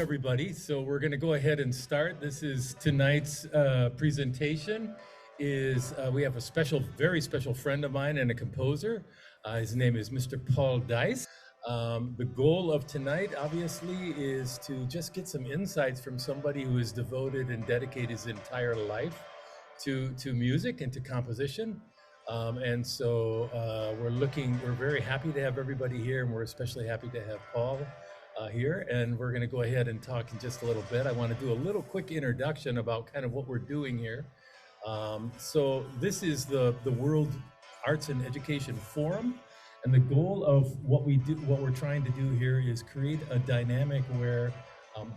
everybody. So we're going to go ahead and start. This is tonight's presentation. We have a very special friend of mine and a composer. His name is Mr. Paul Dice. The goal of tonight, obviously, is to just get some insights from somebody who has devoted and dedicated his entire life to music and to composition. We're very happy to have everybody here, and we're especially happy to have Paul here, and we're going to go ahead and talk in just a little bit. I want to do a little quick introduction about kind of what we're doing here. So this is the World Arts and Education Forum, and the goal of what we're trying to do here is create a dynamic where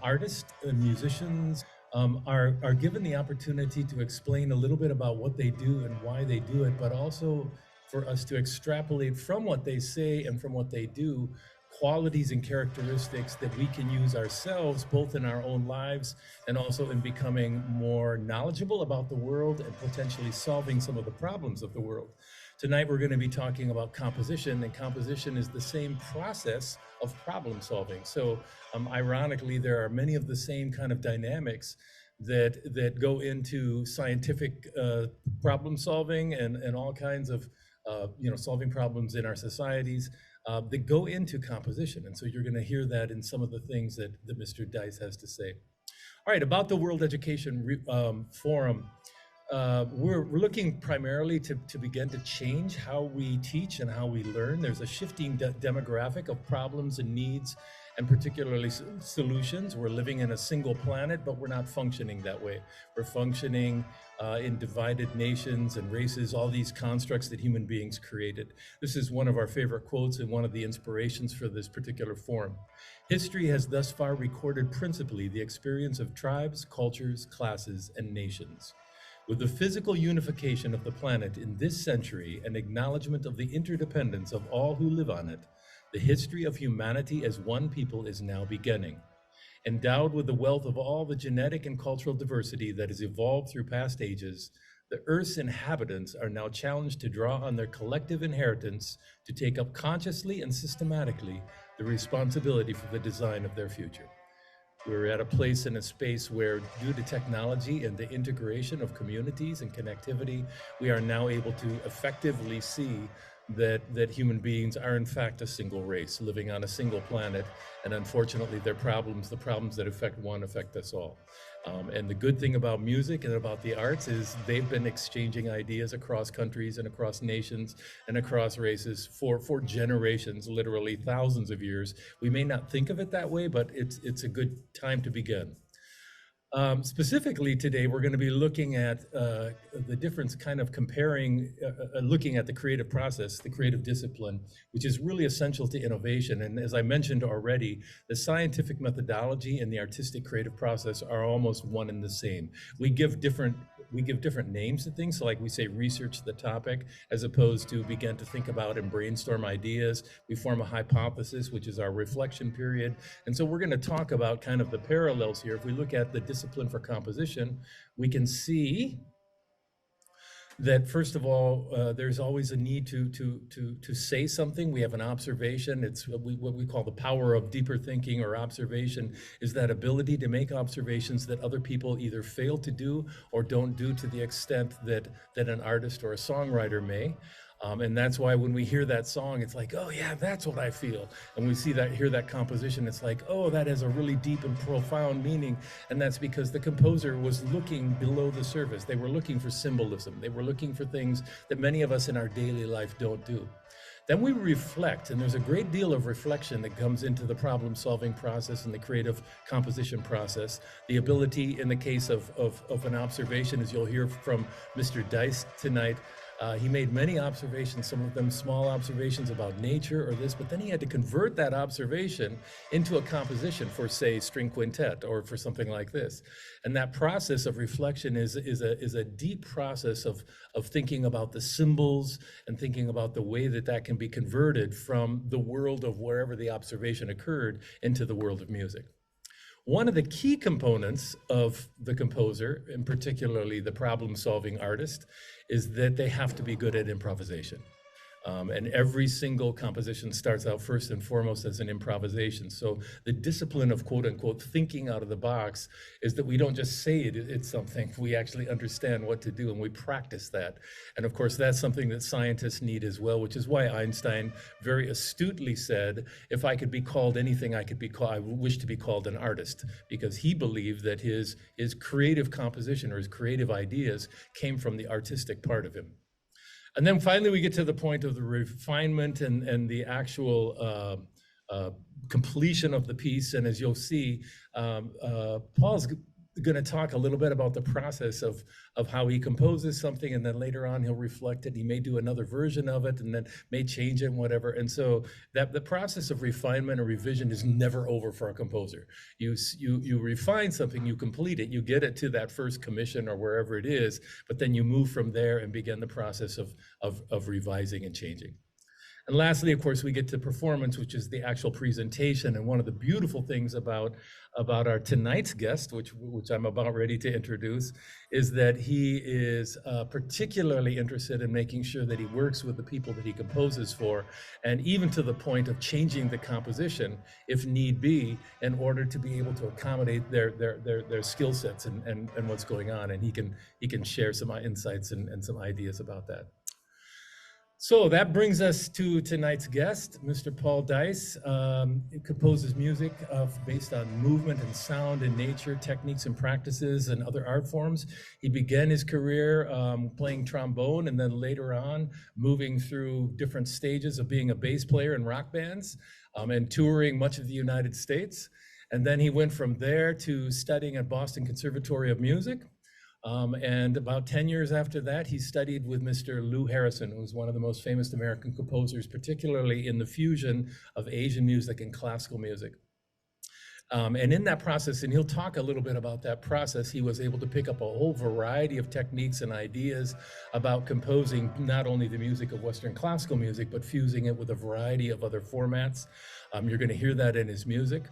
artists and musicians are given the opportunity to explain a little bit about what they do and why they do it, but also for us to extrapolate from what they say and from what they do qualities and characteristics that we can use ourselves, both in our own lives and also in becoming more knowledgeable about the world and potentially solving some of the problems of the world. Tonight, we're going to be talking about composition, and composition is the same process of problem solving. So ironically, there are many of the same kind of dynamics that go into scientific problem solving and all kinds of solving problems in our societies that go into composition. And so you're going to hear that in some of the things that Mr. Dice has to say. All right, about the World Education Forum, we're looking primarily to begin to change how we teach and how we learn. There's a shifting demographic of problems and needs, and particularly solutions. We're living in a single planet, but we're not functioning that way. We're functioning in divided nations and races, all these constructs that human beings created. This is one of our favorite quotes and one of the inspirations for this particular forum. History has thus far recorded principally the experience of tribes, cultures, classes, and nations. With the physical unification of the planet in this century and acknowledgement of the interdependence of all who live on it, the history of humanity as one people is now beginning. Endowed with the wealth of all the genetic and cultural diversity that has evolved through past ages, the Earth's inhabitants are now challenged to draw on their collective inheritance to take up consciously and systematically the responsibility for the design of their future. We're at a place and a space where, due to technology and the integration of communities and connectivity, we are now able to effectively see that human beings are in fact a single race living on a single planet, and unfortunately the problems that affect one affect us all. And the good thing about music and about the arts is they've been exchanging ideas across countries and across nations and across races for generations, literally thousands of years. We may not think of it that way, but it's a good time to begin. Specifically today, we're going to be looking at the difference, kind of comparing, looking at the creative process, the creative discipline, which is really essential to innovation. And as I mentioned already, the scientific methodology and the artistic creative process are almost one and the same. We give different names to things. So like we say, research the topic, as opposed to begin to think about and brainstorm ideas. We form a hypothesis, which is our reflection period. And so we're going to talk about kind of the parallels here. If we look at the discipline for composition, we can see that first of all, there's always a need to say something. We have an observation. It's what we call the power of deeper thinking, or observation is that ability to make observations that other people either fail to do or don't do to the extent that an artist or a songwriter may. And that's why when we hear that song, it's like, oh yeah, that's what I feel. And we hear that composition, it's like, oh, that has a really deep and profound meaning. And that's because the composer was looking below the surface. They were looking for symbolism. They were looking for things that many of us in our daily life don't do. Then we reflect, and there's a great deal of reflection that comes into the problem-solving process and the creative composition process. The ability, in the case of an observation, as you'll hear from Mr. Dice tonight, he made many observations, some of them small observations about nature or this, but then he had to convert that observation into a composition for, say, string quintet or for something like this. And that process of reflection is a deep process of thinking about the symbols and thinking about the way that can be converted from the world of wherever the observation occurred into the world of music. One of the key components of the composer, and particularly the problem-solving artist, is that they have to be good at improvisation. And every single composition starts out first and foremost as an improvisation. So the discipline of quote unquote thinking out of the box is that we don't just say it's something, we actually understand what to do and we practice that. And of course, that's something that scientists need as well, which is why Einstein very astutely said, if I could be called anything, I wish to be called an artist, because he believed that his creative composition or his creative ideas came from the artistic part of him. And then finally, we get to the point of the refinement and the actual completion of the piece. And as you'll see, Paul's going to talk a little bit about the process of how he composes something, and then later on he'll reflect it. He may do another version of it, and then may change it and whatever. And so that the process of refinement or revision is never over for a composer. You refine something, you complete it, you get it to that first commission or wherever it is, but then you move from there and begin the process of revising and changing. And lastly, of course, we get to performance, which is the actual presentation. And one of the beautiful things about our tonight's guest, which I'm about ready to introduce, is that he is particularly interested in making sure that he works with the people that he composes for, and even to the point of changing the composition, if need be, in order to be able to accommodate their skill sets and what's going on. And he can share some insights and some ideas about that. So that brings us to tonight's guest, Mr. Paul Dice. He composes music based on movement and sound and nature, techniques and practices, and other art forms. He began his career playing trombone, and then later on moving through different stages of being a bass player in rock bands and touring much of the United States. And then he went from there to studying at Boston Conservatory of Music. And about 10 years after that, he studied with Mr. Lou Harrison, who's one of the most famous American composers, particularly in the fusion of Asian music and classical music. And in that process, and he'll talk a little bit about that process, he was able to pick up a whole variety of techniques and ideas about composing not only the music of Western classical music, but fusing it with a variety of other formats. You're going to hear that in his music.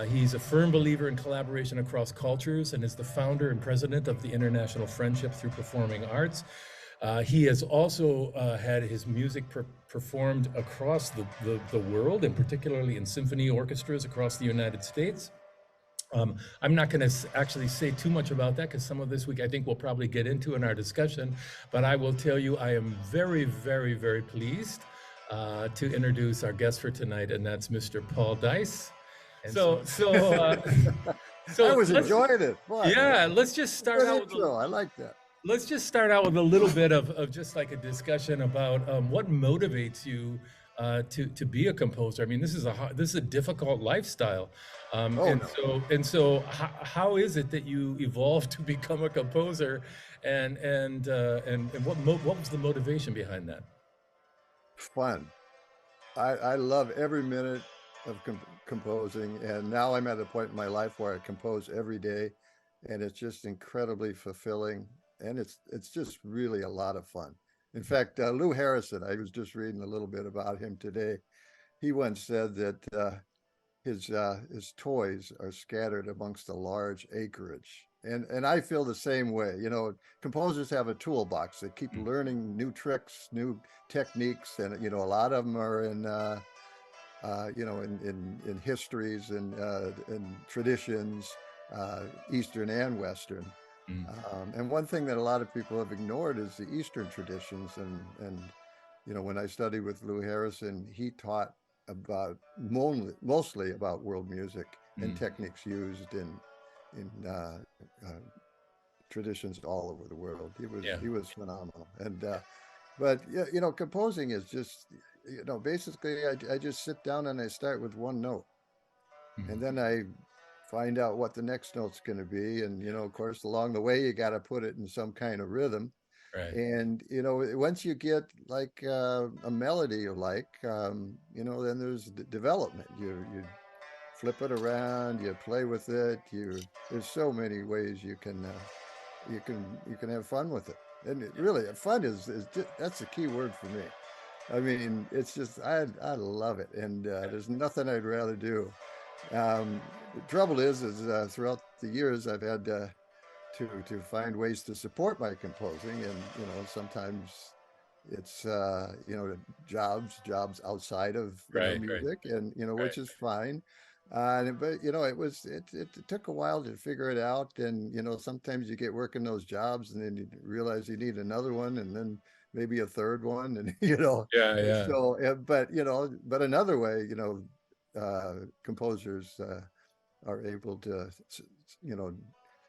He's a firm believer in collaboration across cultures and is the founder and president of the International Friendship Through Performing Arts. He has also had his music performed across the world, and particularly in symphony orchestras across the United States. I'm not going to actually say too much about that, because some of this week I think we'll probably get into in our discussion, but I will tell you I am very, very, very pleased to introduce our guest for tonight, and that's Mr. Paul Dice. So I was enjoying it. Boy, yeah, let's just start out with I like that. Let's just start out with a little bit of just like a discussion about what motivates you to be a composer. I mean, this is a difficult lifestyle, so how is it that you evolved to become a composer, and what was the motivation behind that? Fun. I love every minute of composing, and now I'm at a point in my life where I compose every day, and it's just incredibly fulfilling, and it's just really a lot of fun. In fact, Lou Harrison, I was just reading a little bit about him today. He once said that his toys are scattered amongst a large acreage, and I feel the same way. You know, composers have a toolbox. They keep learning new tricks, new techniques, and you know, a lot of them are in in histories and traditions, Eastern and Western. And one thing that a lot of people have ignored is the Eastern traditions. And you know, when I studied with Lou Harrison, he taught about mostly about world music and techniques used in traditions all over the world. He was phenomenal. And but yeah, you know, composing is just, you know, basically I just sit down and I start with one note, and then I find out what the next note's going to be. And, you know, of course, along the way, you got to put it in some kind of rhythm. Right. And, you know, once you get like a melody you like, you know, then there's development. You flip it around, you play with it. There's so many ways you can have fun with it. And really, fun is just, that's the key word for me. I mean, it's just, I love it. And there's nothing I'd rather do. The trouble is throughout the years, I've had to find ways to support my composing. And, you know, sometimes it's jobs outside of Right, right, music, and right. which is fine. But it took a while to figure it out, and sometimes you get working those jobs, and then you realize you need another one, and then maybe a third one, and Yeah, yeah. so but another way, composers are able to you know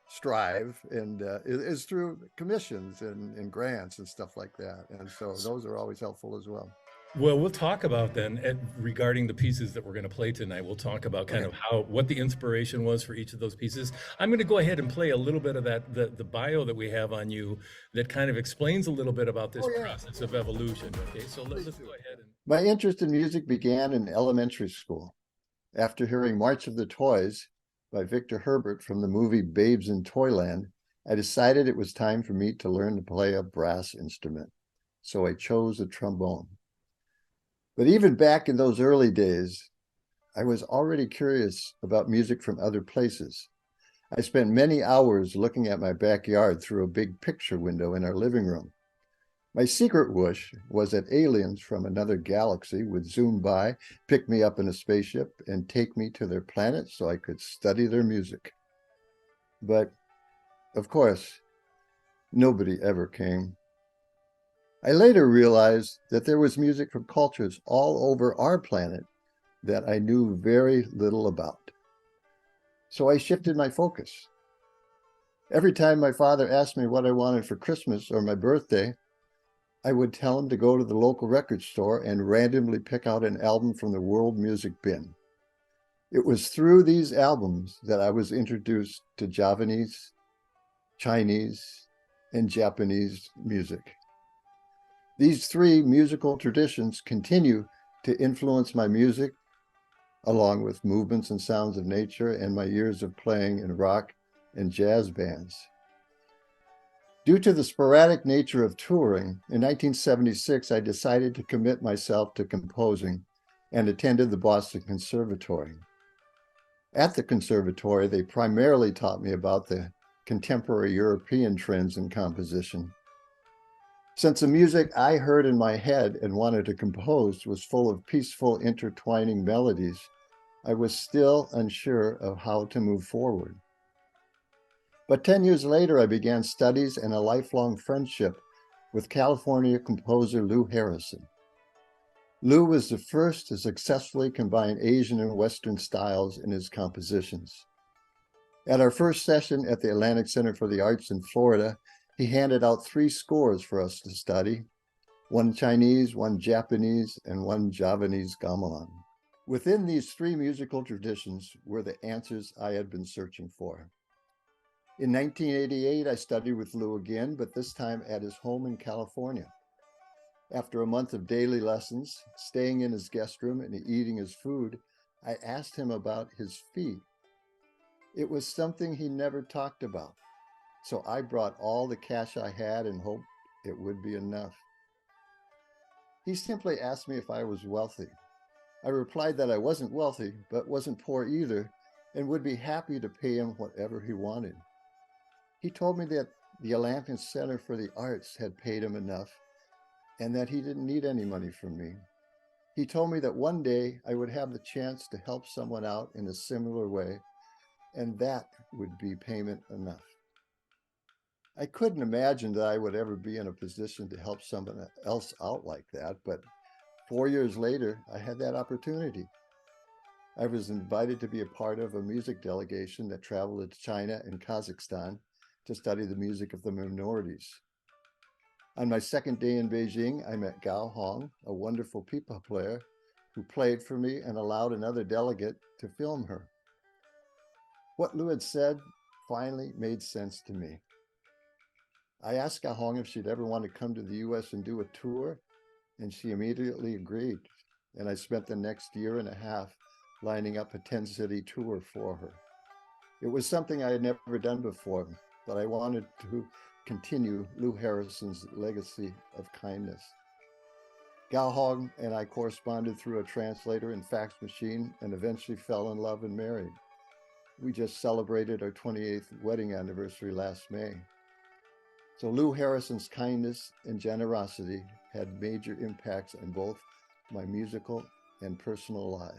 strive, and is through commissions and grants and stuff like that, and so those are always helpful as well. Well, we'll talk about then regarding the pieces that we're going to play tonight. We'll talk about kind Okay. of what the inspiration was for each of those pieces. I'm going to go ahead and play a little bit of the bio that we have on you that kind of explains a little bit about this Oh yeah, process of evolution. Okay, so please let's do. go ahead and My interest in music began in elementary school after hearing March of the Toys by Victor Herbert from the movie Babes in Toyland. I decided it was time for me to learn to play a brass instrument, so I chose a trombone. But even back in those early days, I was already curious about music from other places. I spent many hours looking at my backyard through a big picture window in our living room. My secret wish was that aliens from another galaxy would zoom by, pick me up in a spaceship, and take me to their planet so I could study their music. But, of course, nobody ever came. I later realized that there was music from cultures all over our planet that I knew very little about. So I shifted my focus. Every time my father asked me what I wanted for Christmas or my birthday, I would tell him to go to the local record store and randomly pick out an album from the world music bin. It was through these albums that I was introduced to Javanese, Chinese, and Japanese music. These three musical traditions continue to influence my music, along with movements and sounds of nature and my years of playing in rock and jazz bands. Due to the sporadic nature of touring, in 1976, I decided to commit myself to composing and attended the Boston Conservatory. At the conservatory, they primarily taught me about the contemporary European trends in composition. Since the music I heard in my head and wanted to compose was full of peaceful, intertwining melodies, I was still unsure of how to move forward. But 10 years later, I began studies and a lifelong friendship with California composer Lou Harrison. Lou was the first to successfully combine Asian and Western styles in his compositions. At our first session at the Atlantic Center for the Arts in Florida, he handed out 3 scores for us to study, one Chinese, one Japanese, and one Javanese gamelan. Within these 3 musical traditions were the answers I had been searching for. In 1988, I studied with Lou again, but this time at his home in California. After a month of daily lessons, staying in his guest room and eating his food, I asked him about his fee. It was something he never talked about, so I brought all the cash I had and hoped it would be enough. He simply asked me if I was wealthy. I replied that I wasn't wealthy, but wasn't poor either, and would be happy to pay him whatever he wanted. He told me that the Atlantic Center for the Arts had paid him enough and that he didn't need any money from me. He told me that one day I would have the chance to help someone out in a similar way, and that would be payment enough. I couldn't imagine that I would ever be in a position to help someone else out like that, but 4 years later, I had that opportunity. I was invited to be a part of a music delegation that traveled to China and Kazakhstan to study the music of the minorities. On my second day in Beijing, I met Gao Hong, a wonderful pipa player who played for me and allowed another delegate to film her. What Lou had said finally made sense to me. I asked Gao Hong if she'd ever want to come to the US and do a tour, and she immediately agreed. And I spent the next year and a half lining up a 10-city tour for her. It was something I had never done before, but I wanted to continue Lou Harrison's legacy of kindness. Gao Hong and I corresponded through a translator and fax machine and eventually fell in love and married. We just celebrated our 28th wedding anniversary last May. So Lou Harrison's kindness and generosity had major impacts on both my musical and personal lives.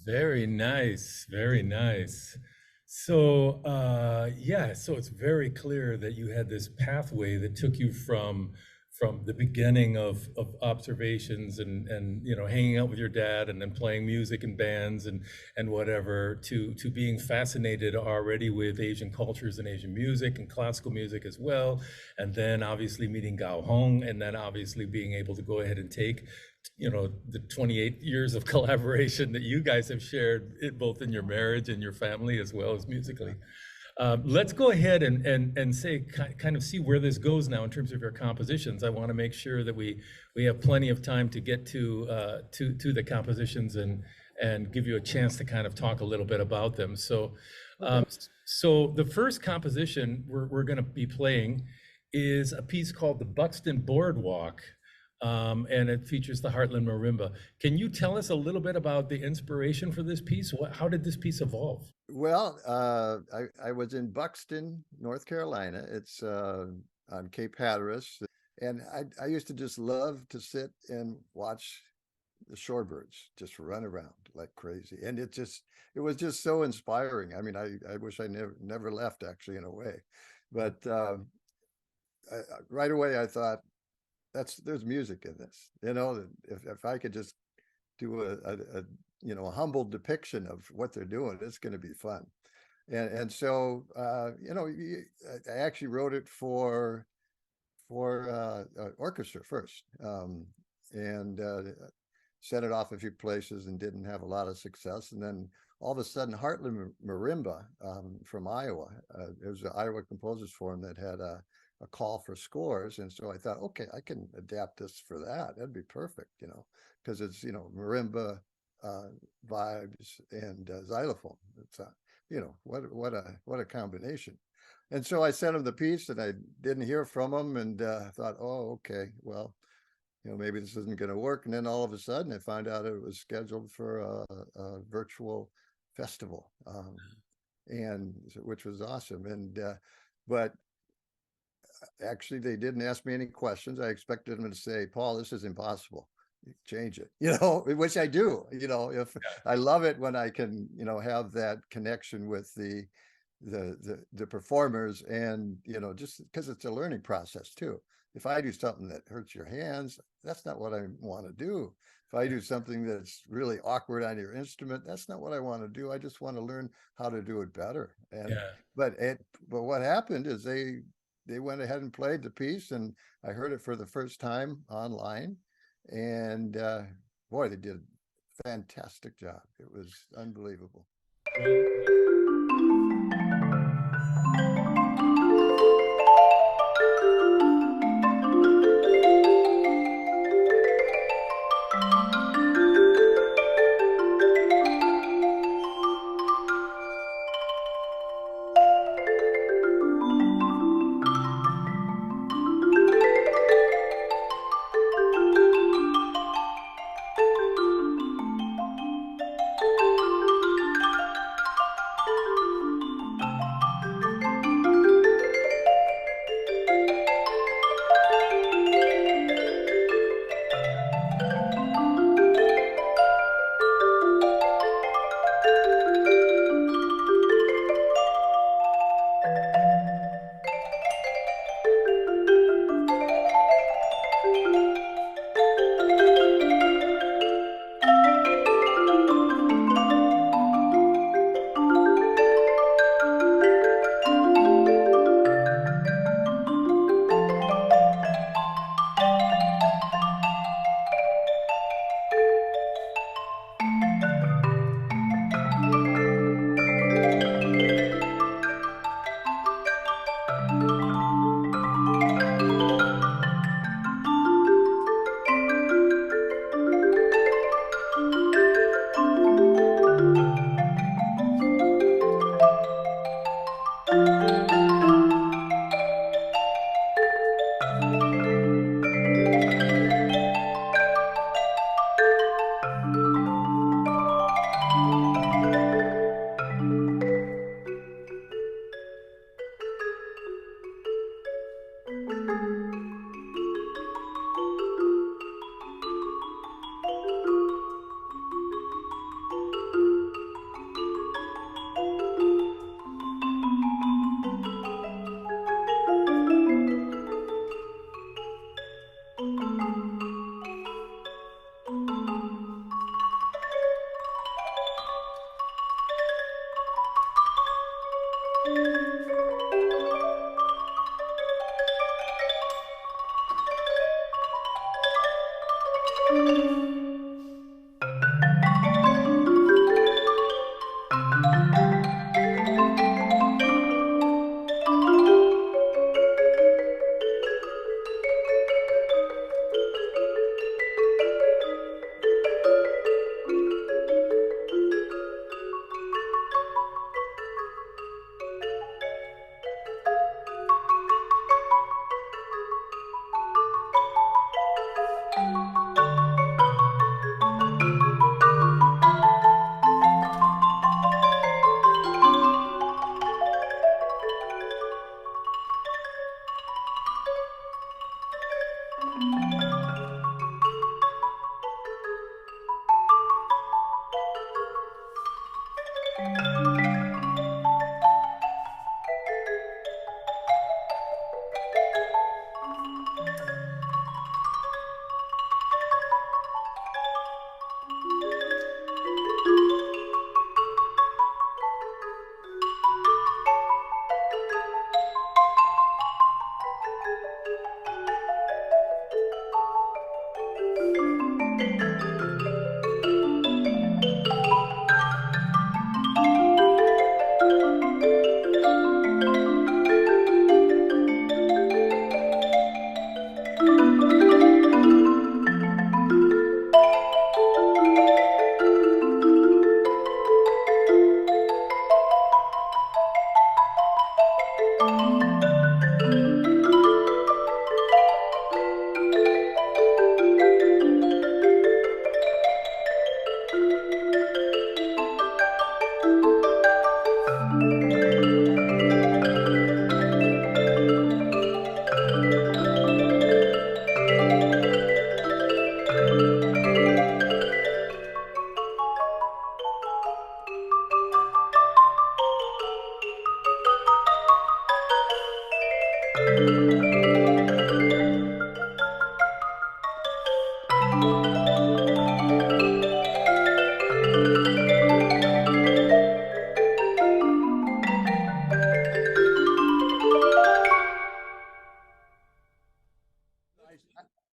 Very nice, very nice. So, yeah, so it's very clear that you had this pathway that took you from the beginning of observations and hanging out with your dad and then playing music in bands and whatever to being fascinated already with Asian cultures and Asian music and classical music as well, and then obviously meeting Gao Hong, and then obviously being able to go ahead and take the 28 years of collaboration that you guys have shared, both in your marriage and your family as well as musically. Let's go ahead and say kind of see where this goes now in terms of your compositions. I want to make sure that we have plenty of time to get to the compositions and give you a chance to kind of talk a little bit about them. So so the first composition we're going to be playing is a piece called the Buxton Boardwalk. And it features the Heartland Marimba. Can you tell us a little bit about the inspiration for this piece? How did this piece evolve? Well, I was in Buxton, North Carolina. It's on Cape Hatteras. And I used to just love to sit and watch the shorebirds just run around like crazy. And it was just so inspiring. I mean, I wish I never left, actually, in a way. But right away, I thought, there's music in this. If I could just do a humble depiction of what they're doing, it's going to be fun. And so I actually wrote it for orchestra first, and sent it off a few places and didn't have a lot of success. And then all of a sudden, Heartland Marimba from Iowa, it was the Iowa Composers Forum that had a call for scores. And so I thought, okay, I can adapt this for that. That'd be perfect, because it's, marimba vibes and xylophone. It's what a combination. And so I sent him the piece and I didn't hear from him, and thought, oh, okay, well, maybe this isn't going to work. And then all of a sudden I found out it was scheduled for a virtual festival, and which was awesome. And but actually, they didn't ask me any questions. I expected them to say, Paul, this is impossible. Change it, which I do. If I love it when I can, have that connection with the performers, and just because it's a learning process too. If I do something that hurts your hands, that's not what I want to do. If I do something that's really awkward on your instrument, that's not what I want to do. I just want to learn how to do it better. And but what happened is they went ahead and played the piece, and I heard it for the first time online, and boy, they did a fantastic job. It was unbelievable.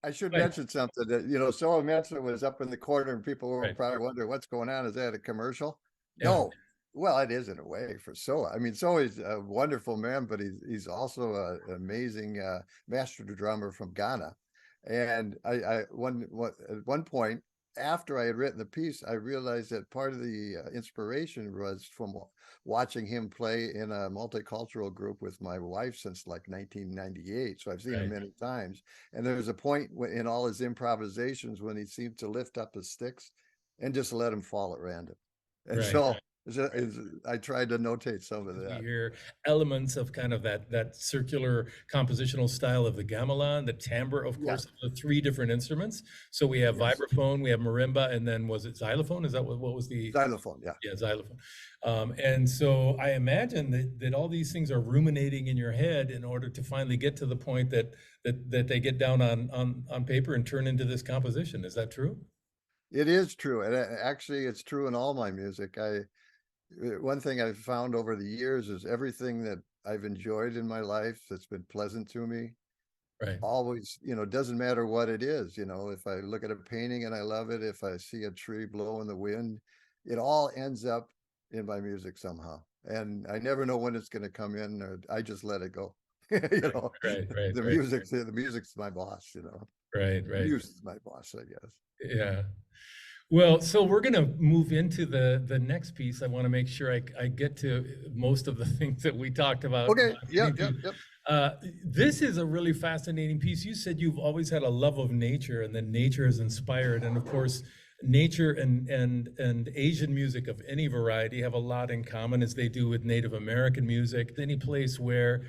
I should Right, mention something that, Soa Mensa was up in the corner and people were right. probably wondering what's going on. Is that a commercial? Yeah, No. Well, it is in a way for Soa. I mean, Soa is a wonderful man, but he's also an amazing master drummer from Ghana. And at one point, after I had written the piece, I realized that part of the inspiration was from watching him play in a multicultural group with my wife since like 1998. So I've seen him right, many times. And there was a point in all his improvisations when he seemed to lift up his sticks and just let him fall at random. And right. so I tried to notate some of As we that. hear elements of kind of that circular compositional style of the gamelan, the timbre, of Yeah. course, of the three different instruments. So we have Yes. vibraphone, we have marimba, and then was it xylophone? Is that what was the Xylophone. Yeah. yeah, xylophone. And so I imagine that all these things are ruminating in your head in order to finally get to the point that they get down on paper and turn into this composition. Is that true? It is true. And actually, it's true in all my music. One thing I've found over the years is everything that I've enjoyed in my life that's been pleasant to me Right. always, doesn't matter what it is. If I look at a painting and I love it, if I see a tree blow in the wind, it all ends up in my music somehow. And I never know when it's going to come in, or I just let it go. you know, Right, right, the right, music's my boss, right, the right. music's my boss, I guess. Yeah. Well, so we're going to move into the next piece. I want to make sure I get to most of the things that we talked about. Okay. Getting Yep. Yep. to. Yep. This is a really fascinating piece. You said you've always had a love of nature, and then nature has inspired. And of course, nature and Asian music of any variety have a lot in common, as they do with Native American music. Any place where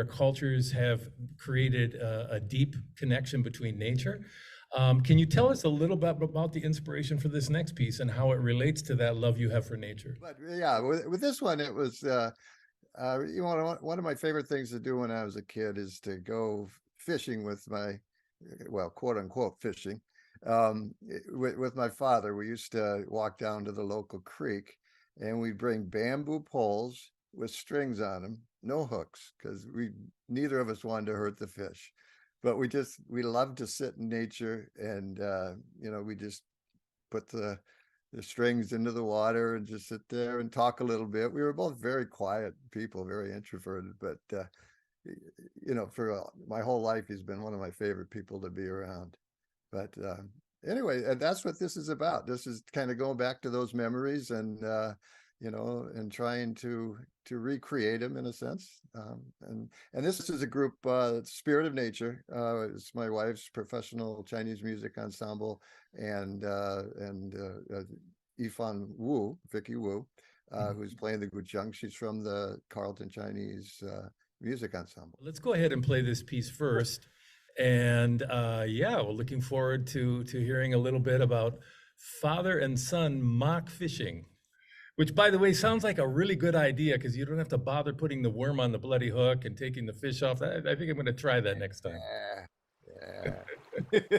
cultures have created a deep connection between nature. Can you tell us a little bit about the inspiration for this next piece and how it relates to that love you have for nature? But yeah, with this one, it was, one of my favorite things to do when I was a kid is to go fishing with well, quote unquote fishing, with my father. We used to walk down to the local creek and we'd bring bamboo poles with strings on them, no hooks, because neither of us wanted to hurt the fish. But we love to sit in nature, and we just put the strings into the water and just sit there and talk a little bit. We were both very quiet people, very introverted, but for my whole life, he's been one of my favorite people to be around. But anyway, and that's what this is about. This is kind of going back to those memories, and trying to recreate them in a sense. And this is a group, Spirit of Nature. It's my wife's professional Chinese music ensemble, and Yifan Wu, Vicky Wu, who's playing the guzheng. She's from the Carleton Chinese music ensemble. Let's go ahead and play this piece first. And yeah, we're looking forward to hearing a little bit about father and son mock fishing, which, by the way, sounds like a really good idea because you don't have to bother putting the worm on the bloody hook and taking the fish off. I think I'm going to try that next time. Yeah.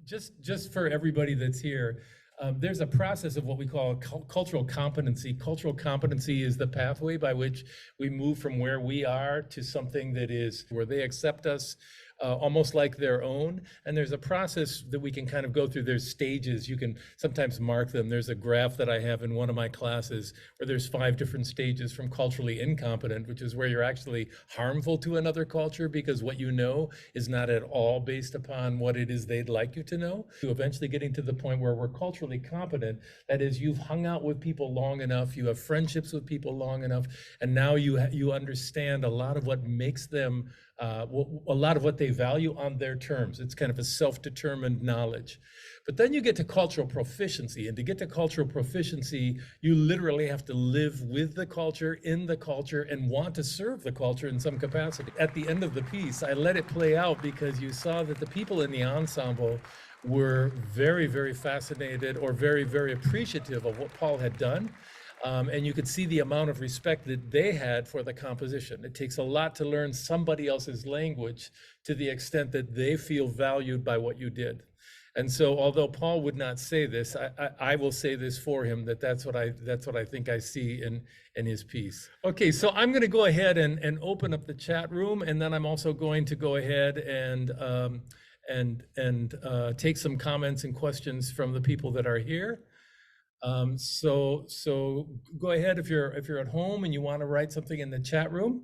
Just for everybody that's here, there's a process of what we call cultural competency. Cultural competency is the pathway by which we move from where we are to something that is where they accept us almost like their own. And there's a process that we can kind of go through. There's stages. You can sometimes mark them. There's a graph that I have in one of my classes where there's 5 different stages from culturally incompetent, which is where you're actually harmful to another culture because what you know is not at all based upon what it is they'd like you to know, to eventually getting to the point where we're culturally competent. That is, you've hung out with people long enough, you have friendships with people long enough, and now you understand a lot of what makes them a lot of what they value on their terms. It's kind of a self-determined knowledge. But then you get to cultural proficiency. And to get to cultural proficiency, you literally have to live with the culture, in the culture, and want to serve the culture in some capacity. At the end of the piece, I let it play out because you saw that the people in the ensemble were very, very fascinated or very, very appreciative of what Paul had done. And you could see the amount of respect that they had for the composition. It takes a lot to learn somebody else's language to the extent that they feel valued by what you did. And so, although Paul would not say this, I will say this for him, that's what I think I see in his piece. Okay, so I'm going to go ahead and open up the chat room, and then I'm also going to go ahead and take some comments and questions from the people that are here. So go ahead if you're at home and you want to write something in the chat room.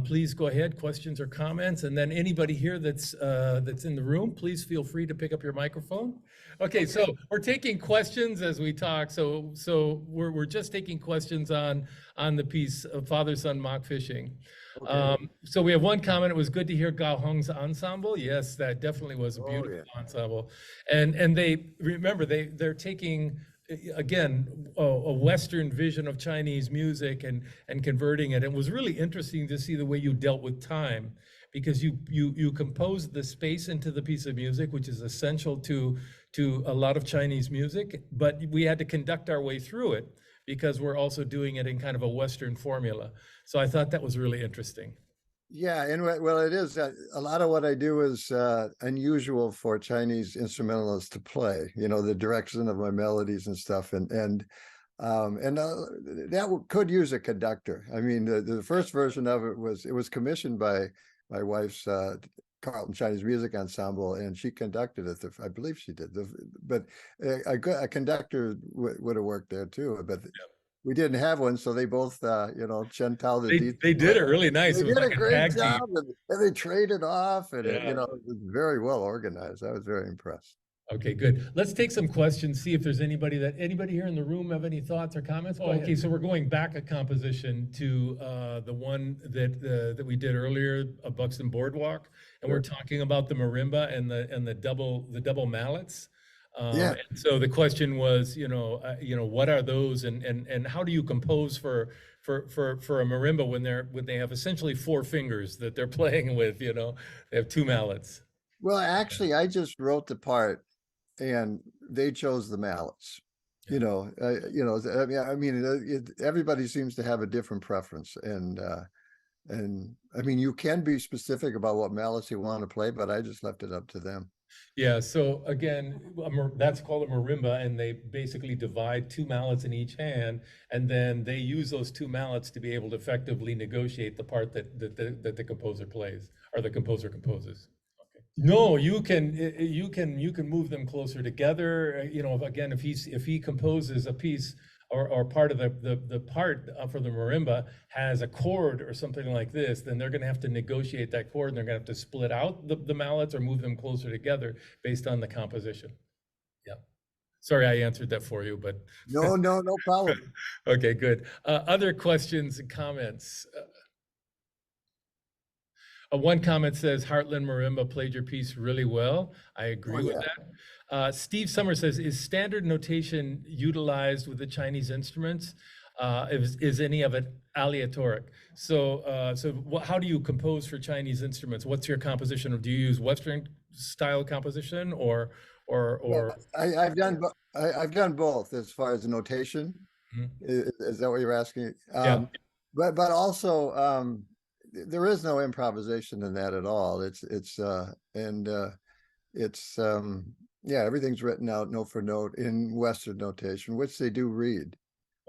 Please go ahead, questions or comments, and then anybody here that's in the room, please feel free to pick up your microphone. Okay, so we're taking questions as we talk. So we're just taking questions on the piece of Father-Son Mock Fishing. Okay. So we have one comment. It was good to hear Gao Hong's ensemble. Yes, that definitely was a beautiful ensemble. And they're taking, again, a Western vision of Chinese music and converting it. It was really interesting to see the way you dealt with time, because you composed the space into the piece of music, which is essential to a lot of Chinese music, but we had to conduct our way through it because we're also doing it in kind of a Western formula. So I thought that was really interesting. Yeah, and well, it is. A lot of what I do is unusual for Chinese instrumentalists to play. You know, the direction of my melodies and stuff, and that could use a conductor. I mean, the first version of it was commissioned by my wife's Carlton Chinese Music Ensemble, and she conducted it. I believe she did. But a conductor would have worked there too. But we didn't have one, so they both, Chen Tao. They did it really nice. They did a great job, and they traded off, and it was very well organized. I was very impressed. Okay, good. Let's take some questions, see if there's anybody here in the room have any thoughts or comments. Okay, so we're going back a composition to the one that we did earlier, a Buxton Boardwalk, and we're talking about the marimba and the double mallets. And so the question was, what are those, and how do you compose for a marimba when they have essentially 4 fingers that they're playing with? They have 2 mallets. Well, actually, I just wrote the part, and they chose the mallets. Yeah. I mean, everybody seems to have a different preference, and I mean, you can be specific about what mallets you want to play, but I just left it up to them. Yeah, so again, that's called a marimba, and they basically divide 2 mallets in each hand, and then they use those 2 mallets to be able to effectively negotiate the part that the composer plays, or the composer composes. Okay. No, you can move them closer together. Again, if he composes a piece, or part of the part for the marimba has a chord or something like this, then they're going to have to negotiate that chord, and they're going to have to split out the mallets or move them closer together based on the composition. Yeah. Sorry, I answered that for you, but no problem. Okay, good. Other questions and comments? One comment says, Heartland Marimba played your piece really well. I agree with that. Steve Summers says, is standard notation utilized with the Chinese instruments? Is any of it aleatoric? So how do you compose for Chinese instruments? What's your composition? Do you use Western style composition or? Well, I've done both as far as the notation. Mm-hmm. Is that what you're asking? Yeah. But also, there is no improvisation in that at all. it's yeah, everything's written out note for note in Western notation, which they do read,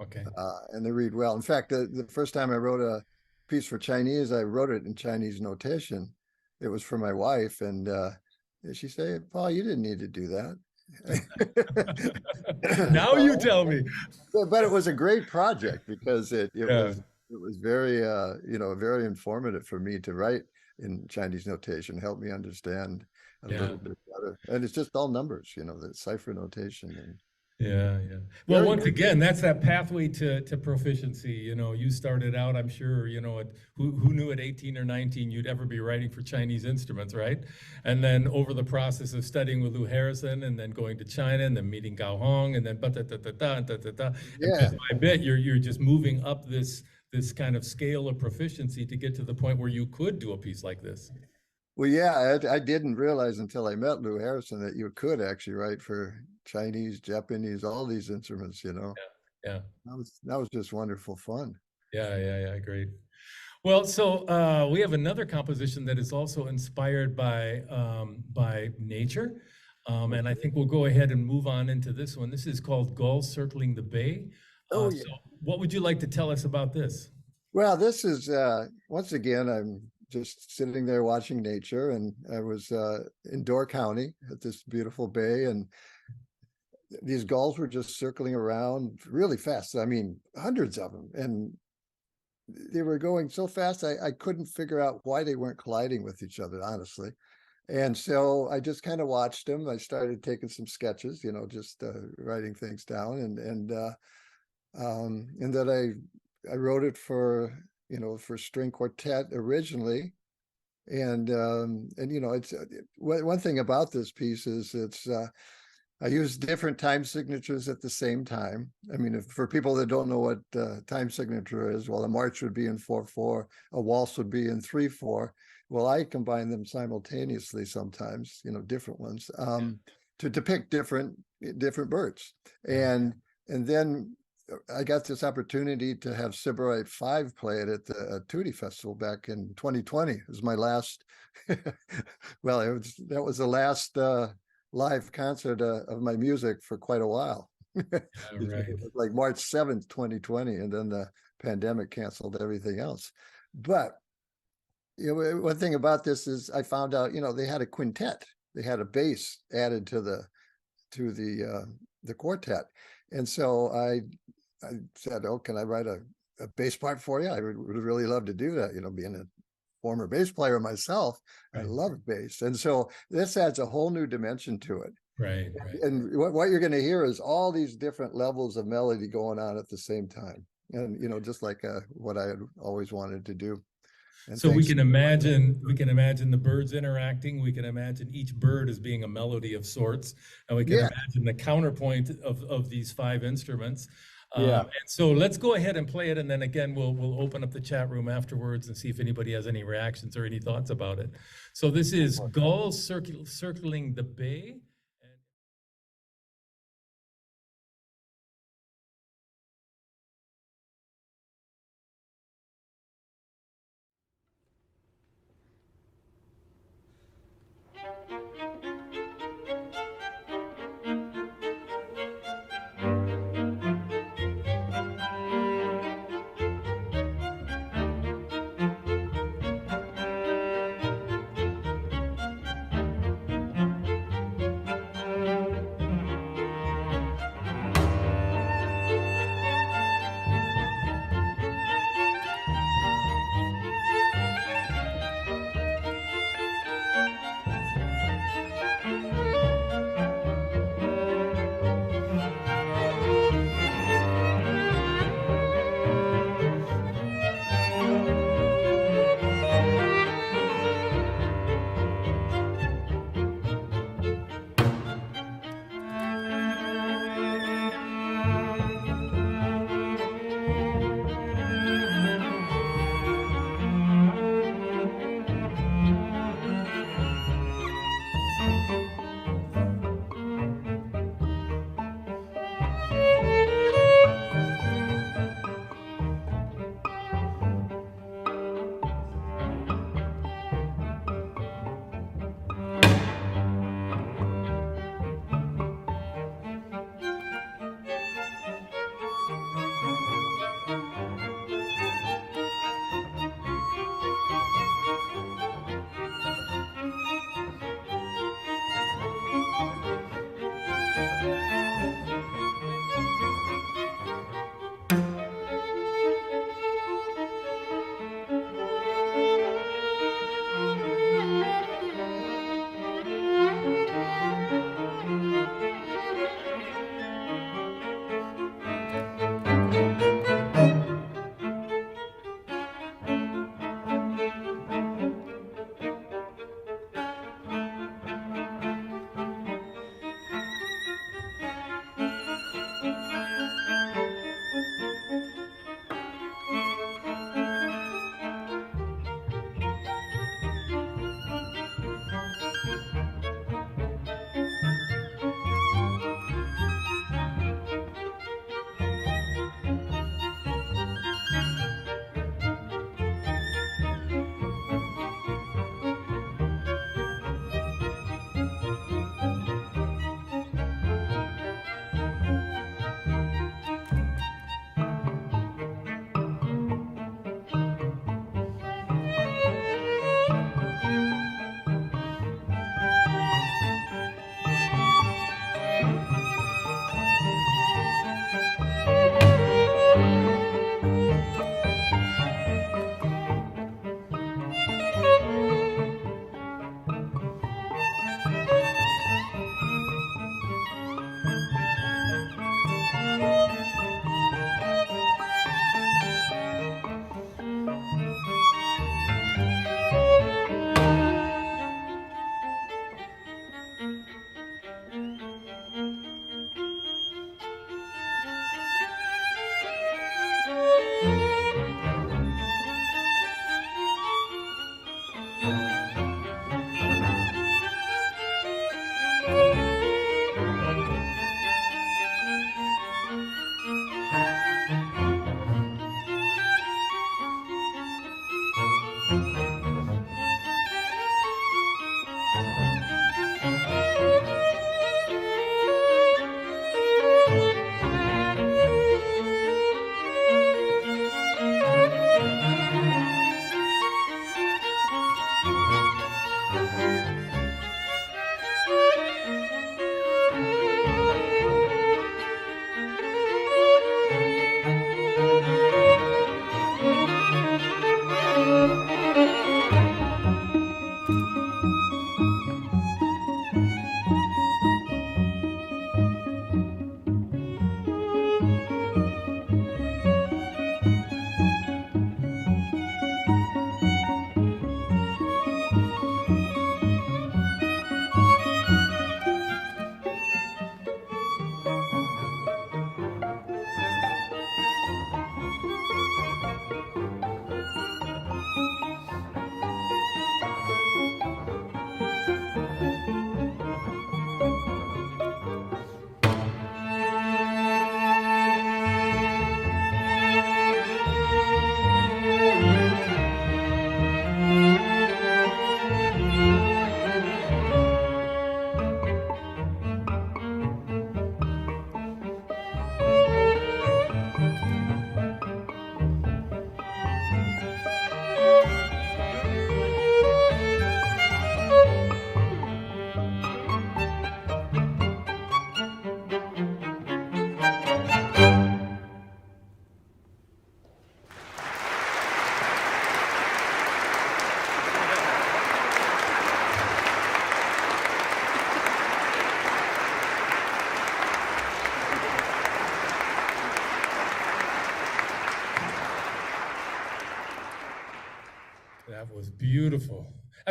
Okay. and they read well. In fact, the first time I wrote a piece for Chinese, I wrote it in Chinese notation. It was for my wife, and she said, "Paul, you didn't need to do that." Now you tell me. But it was a great project because Yeah. it was very very informative for me to write in Chinese notation, help me understand a Yeah. little bit better. And it's just all numbers, the cipher notation, and Yeah, yeah. Well, very once good. again, that's that pathway to proficiency. You started out, I'm sure, who knew at 18 or 19 you'd ever be writing for Chinese instruments, right? And then over the process of studying with Lou Harrison and then going to China and then meeting Gao Hong and then da da da da da da da. And Yeah. bit by bit, you're just moving up this kind of scale of proficiency to get to the point where you could do a piece like this. Well, yeah, I didn't realize until I met Lou Harrison that you could actually write for Chinese, Japanese, all these instruments. Yeah. That was just wonderful fun. Yeah, great. Well, so we have another composition that is also inspired by nature, and I think we'll go ahead and move on into this one. This is called Gulls Circling the Bay. Oh, yeah. So what would you like to tell us about this? Well, this is once again, I'm just sitting there watching nature, and I was in Door County at this beautiful bay, and these gulls were just circling around really fast. I mean, hundreds of them, and they were going so fast, I couldn't figure out why they weren't colliding with each other, honestly. And so I just kind of watched them. I started taking some sketches, just writing things down, and then I wrote it for string quartet originally. And it's one thing about this piece is I use different time signatures at the same time. I mean, for people that don't know what time signature is, well, a march would be in 4/4, a waltz would be in 3/4. Well, I combine them simultaneously sometimes, different ones, to depict different birds. And then I got this opportunity to have Sybarite 5 play it at the Tootie Festival back in 2020. It was my last, well, that was the last live concert of my music for quite a while. Right. It was like March 7th, 2020, and then the pandemic canceled everything else. But one thing about this is I found out, they had a quintet. They had a bass added to the quartet. And so I said, "Oh, can I write a bass part for you? I would really love to do that." Being a former bass player myself, I love bass, and so this adds a whole new dimension to it. Right. And what you're going to hear is all these different levels of melody going on at the same time, and just like what I had always wanted to do. And so we can imagine the birds interacting. We can imagine each bird as being a melody of sorts, and we can imagine the counterpoint of these 5 instruments. And so let's go ahead and play it, and then again we'll open up the chat room afterwards and see if anybody has any reactions or any thoughts about it. So this is Gulls Circling the Bay.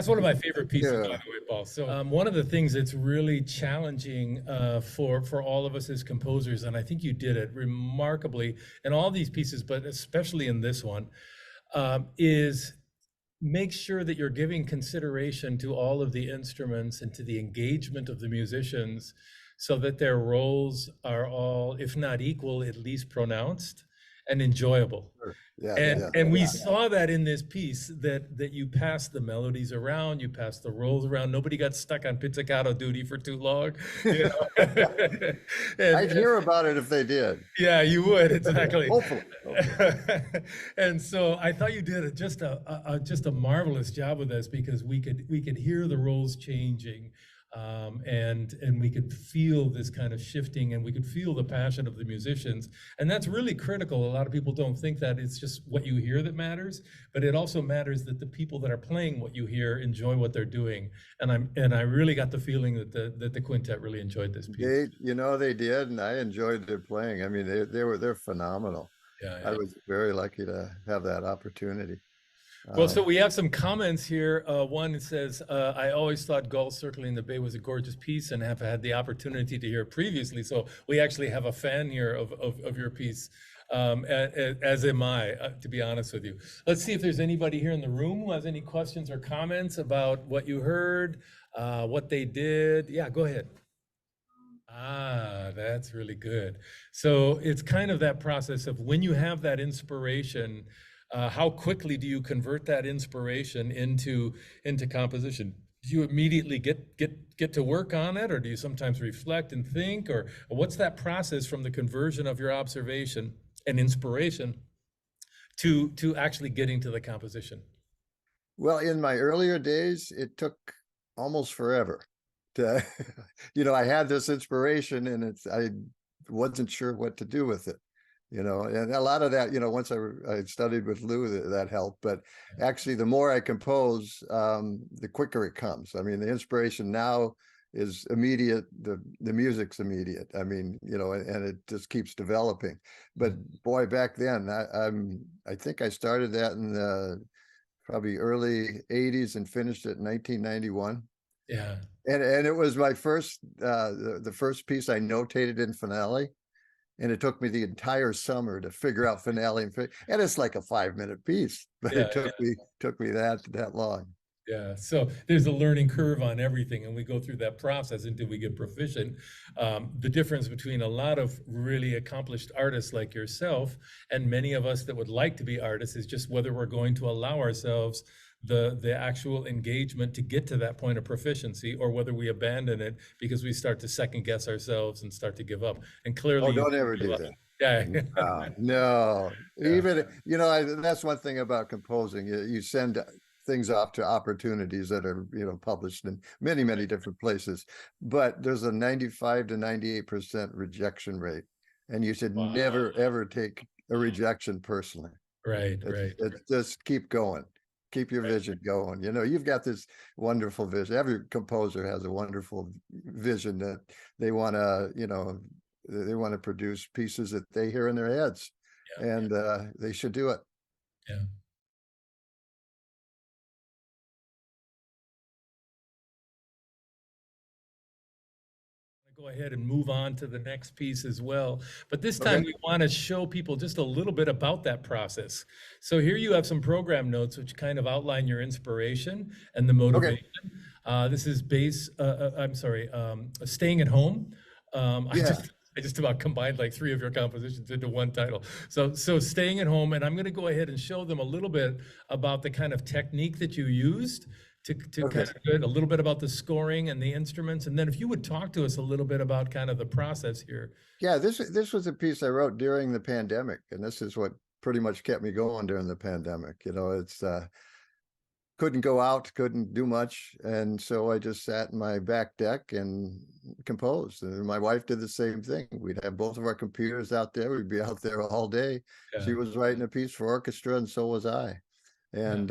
That's one of my favorite pieces, by Yeah. the way, Paul. So one of the things that's really challenging for all of us as composers, and I think you did it remarkably in all these pieces, but especially in this one, is make sure that you're giving consideration to all of the instruments and to the engagement of the musicians so that their roles are all, if not equal, at least pronounced and enjoyable. Sure. Yeah, And yeah. and we saw that in this piece that you passed the melodies around, you passed the roles around. Nobody got stuck on pizzicato duty for too long, you know. I'd hear about it if they did. Yeah, you would, exactly. Hopefully. And so I thought you did just a marvelous job with this because we could hear the roles changing, and we could feel this kind of shifting, and we could feel the passion of the musicians, and that's really critical. A lot of people don't think that it's just what you hear that matters, but it also matters that the people that are playing what you hear enjoy what they're doing. And I really got the feeling that the quintet really enjoyed this piece. They did, and I enjoyed their playing. I mean, they're phenomenal. Yeah, I yeah. was very lucky to have that opportunity. Well, so we have some comments here. One says, I always thought Gulls Circling the Bay was a gorgeous piece and have had the opportunity to hear it previously. So we actually have a fan here of your piece, as am I, to be honest with you. Let's see if there's anybody here in the room who has any questions or comments about what you heard, what they did. Yeah, go ahead. Ah, that's really good. So it's kind of that process of when you have that inspiration, how quickly do you convert that inspiration into composition? Do you immediately get to work on it, or do you sometimes reflect and think, or what's that process from the conversion of your observation and inspiration to actually getting to the composition? Well, in my earlier days, it took almost forever to, I had this inspiration and I wasn't sure what to do with it, and a lot of that, once I studied with Lou, that helped. But actually, the more I compose, the quicker it comes. I mean, the inspiration now is immediate. The music's immediate. I mean, and it just keeps developing. But boy, back then, I think I started that in the probably early 80s and finished it in 1991. Yeah. And it was my first the first piece I notated in finale, and it took me the entire summer to figure out finale, and it's like a 5-minute piece, but Yeah, it took me that long. Yeah, so there's a learning curve on everything, and we go through that process until we get proficient. The difference between a lot of really accomplished artists like yourself and many of us that would like to be artists is just whether we're going to allow ourselves the actual engagement to get to that point of proficiency, or whether we abandon it because we start to second guess ourselves and start to give up. And clearly, Don't ever do that. Yeah. No. Yeah. Even, that's one thing about composing. You send things off to opportunities that are, published in many, many different places, but there's a 95 to 98% rejection rate. And you should never, ever take a rejection personally. Right. It's just keep going. Keep your vision going. You've got this wonderful vision. Every composer has a wonderful vision that they want to produce pieces that they hear in their heads, and they should do it. Yeah. Go ahead and move on to the next piece as well. But this time we want to show people just a little bit about that process. So here you have some program notes which kind of outline your inspiration and the motivation. This is Staying at Home. I just about combined like 3 of your compositions into one title. So Staying at Home, and I'm going to go ahead and show them a little bit about the kind of technique that you used to kind of get a little bit about the scoring and the instruments. And then if you would talk to us a little bit about kind of the process here. Yeah, this was a piece I wrote during the pandemic, and this is what pretty much kept me going during the pandemic. It's couldn't go out, couldn't do much, and so I just sat in my back deck and composed. And my wife did the same thing. We'd have both of our computers out there. We'd be out there all day. Yeah. She was writing a piece for orchestra, and so was I. And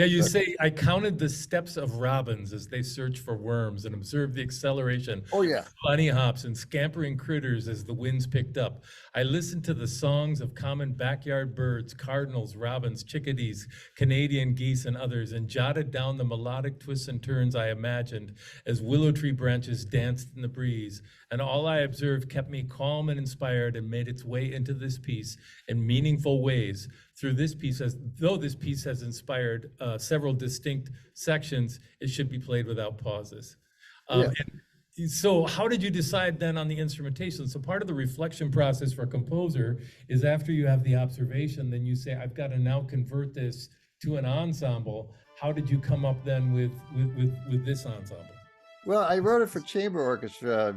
Yeah, you But say, I counted the steps of robins as they search for worms and observed the acceleration oh yeah, of bunny hops and scampering critters as the winds picked up. I listened to the songs of common backyard birds, cardinals, robins, chickadees, Canadian geese, and others, and jotted down the melodic twists and turns I imagined as willow tree branches danced in the breeze. And all I observed kept me calm and inspired and made its way into this piece in meaningful ways. Through this piece, as though this piece has inspired several distinct sections, it should be played without pauses. yeah. And so how did you decide then on the instrumentation? So part of the reflection process for a composer is after you have the observation, then you say, I've got to now convert this to an ensemble. How did you come up then with this ensemble? Well, I wrote it for chamber orchestra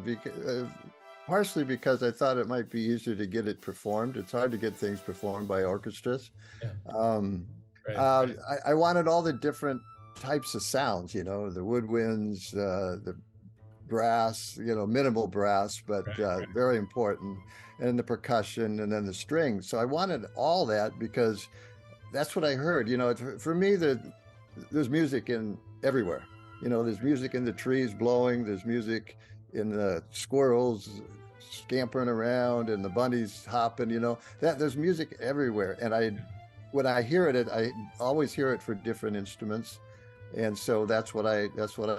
partially because I thought it might be easier to get it performed. It's hard to get things performed by orchestras. Yeah, Um, right, right. I wanted all the different types of sounds, the woodwinds, the brass, minimal brass, but Right. very important, and the percussion, and then the strings. So I wanted all that because that's what I heard. For me, there's music in everywhere. There's music in the trees blowing, there's music in the squirrels scampering around and the bunnies hopping, that there's music everywhere. And when I hear it, I always hear it for different instruments. And so that's what I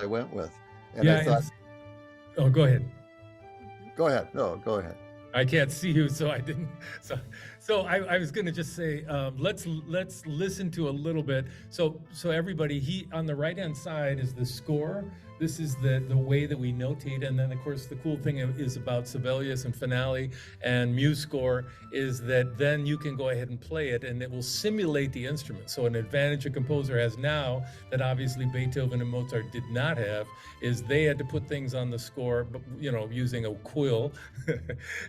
went with. And I Yeah, thought, oh, go ahead. go ahead. No, go ahead. I can't see you, so I didn't. So I was going to just say, let's listen to a little bit. So everybody, he on the right hand side is the score. This is the way that we notate, and then of course the cool thing is about Sibelius and Finale and MuseScore is that then you can go ahead and play it, and it will simulate the instrument. So an advantage a composer has now that obviously Beethoven and Mozart did not have is they had to put things on the score, using a quill,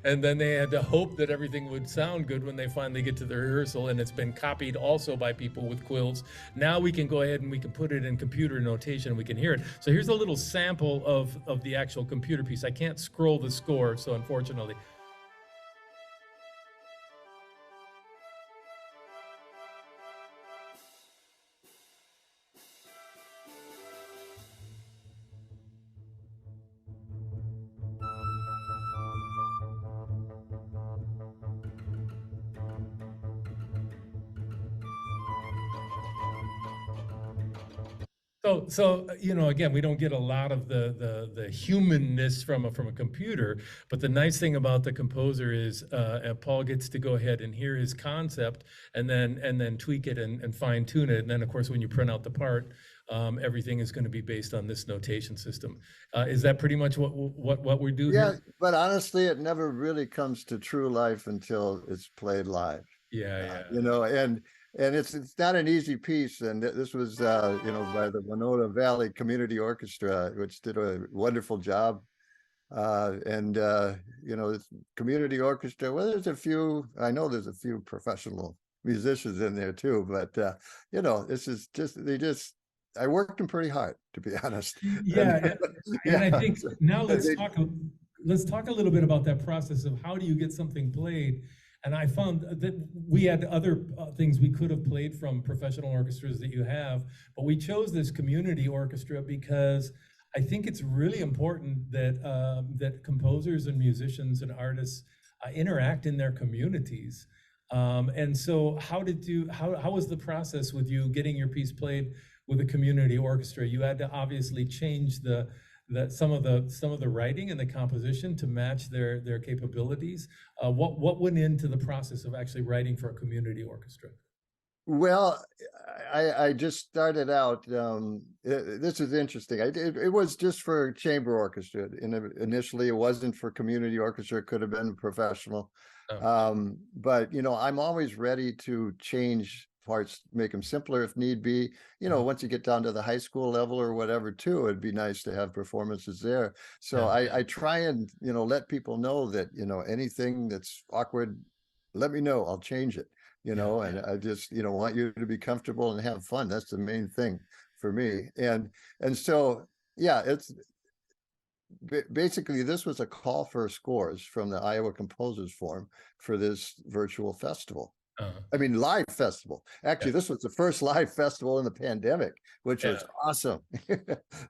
and then they had to hope that everything would sound good when they finally get to the rehearsal. And it's been copied also by people with quills. Now we can go ahead and we can put it in computer notation and we can hear it. So here's a little sample of the actual computer piece. I can't scroll the score, so unfortunately. So again, we don't get a lot of the humanness from a computer, but the nice thing about the composer is Paul gets to go ahead and hear his concept and then tweak it and fine tune it. And then of course, when you print out the part, everything is going to be based on this notation system. Is that pretty much what we do Yeah, here? but honestly, it never really comes to true life until it's played live. Yeah, And it's not an easy piece. And this was by the Winona Valley Community Orchestra, which did a wonderful job. It's community orchestra. Well, I know there's a few professional musicians in there too, but this is I worked them pretty hard, to be honest. yeah. And I Yeah. think now let's They- talk a little bit about that process of how do you get something played. And I found that we had other things we could have played from professional orchestras that you have, but we chose this community orchestra because I think it's really important that that composers and musicians and artists interact in their communities. And so, how was the process with you getting your piece played with a community orchestra? You had to obviously change some of the writing and the composition to match their capabilities. What went into the process of actually writing for a community orchestra? Well, I just started out. This is interesting. It was just for chamber orchestra. Initially, it wasn't for community orchestra. It could have been professional. Oh, But I'm always ready to change parts, make them simpler if need be. Once you get down to the high school level or whatever, too, it'd be nice to have performances there. So yeah, I try and let people know that anything that's awkward, let me know. I'll change it. yeah. And I just want you to be comfortable and have fun. That's the main thing for me. And so yeah, it's basically this was a call for scores from the Iowa Composers Forum for this virtual festival. Uh, I mean, live festival. yeah, Actually, this was the first live festival in the pandemic, which yeah. was awesome.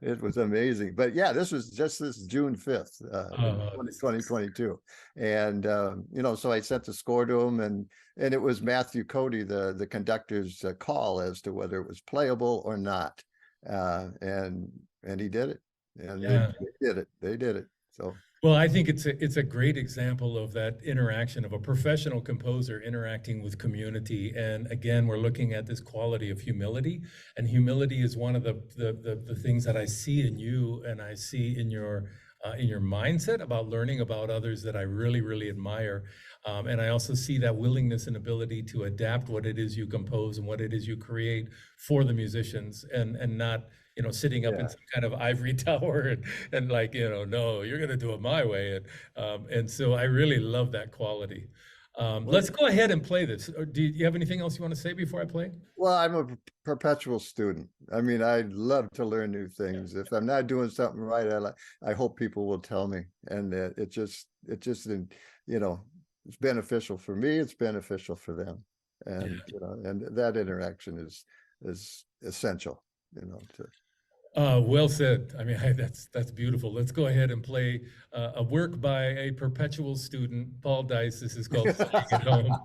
It was amazing. But yeah, this was just this June 5th, This is 2022. And, you know, so I sent the score to him, and it was Matthew Cody, the conductor's call as to whether it was playable or not. And he did it. And yeah. they did it. They did it. So. Well, I think it's a great example of that interaction of a professional composer interacting with community. And again, we're looking at this quality of humility, and humility is one of the things that I see in you and I see in your mindset about learning about others that I really, really admire. And I also see that willingness and ability to adapt what it is you compose and what it is you create for the musicians, and not, you know, sitting up in Yeah. some kind of ivory tower and like, you know, no, you're going to do it my way. And so I really love that quality. Let's go ahead and play this. Do you have anything else you want to say before I play? Well, I'm a perpetual student. I mean, I love to learn new things. If I'm not doing something right, I hope people will tell me. And you know, it's beneficial for me. It's beneficial for them, Yeah. and you know, and that interaction is essential. You know, to. Well said. I mean, that's beautiful. Let's go ahead and play a work by a perpetual student, Paul Dice. This is called Sitting at Home.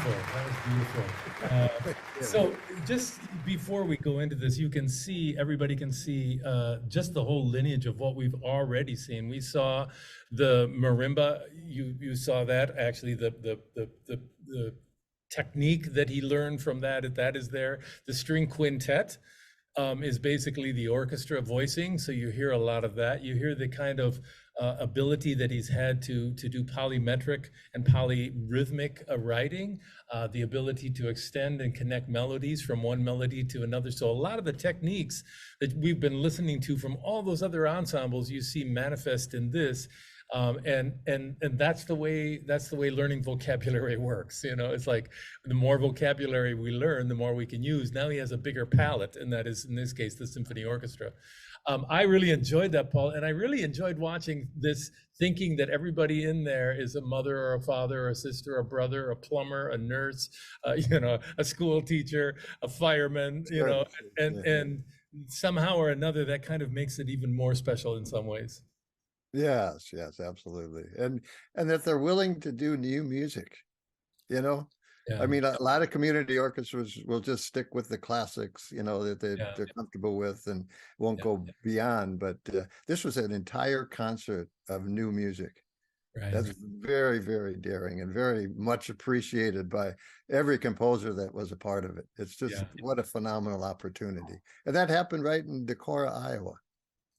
beautiful. That was beautiful. So just before we go into this, you can see, everybody can see just the whole lineage of what we've already seen. We saw the marimba. You saw that actually, the technique that he learned from that is there. The string quintet is basically the orchestra voicing. So you hear a lot of that. You hear the kind of ability that he's had to do polymetric and polyrhythmic writing, the ability to extend and connect melodies from one melody to another. So a lot of the techniques that we've been listening to from all those other ensembles, you see manifest in this. And that's the way learning vocabulary works. You know, it's like the more vocabulary we learn, the more we can use. Now he has a bigger palette, and that is, in this case, the symphony orchestra. I really enjoyed that, Paul, and I really enjoyed watching this, thinking that everybody in there is a mother or a father or a sister, a brother, a plumber, a nurse, you know, a school teacher, a fireman, you know, and somehow or another that kind of makes it even more special in some ways. Yes, yes, absolutely. And that they're willing to do new music, you know? Yeah, I mean, a lot of community orchestras will just stick with the classics, you know, that yeah, they're comfortable with and won't yeah, go beyond. But this was an entire concert of new music. right. That's very, very daring and very much appreciated by every composer that was a part of it. It's just Yeah, what a phenomenal opportunity. And that happened right in Decorah, Iowa,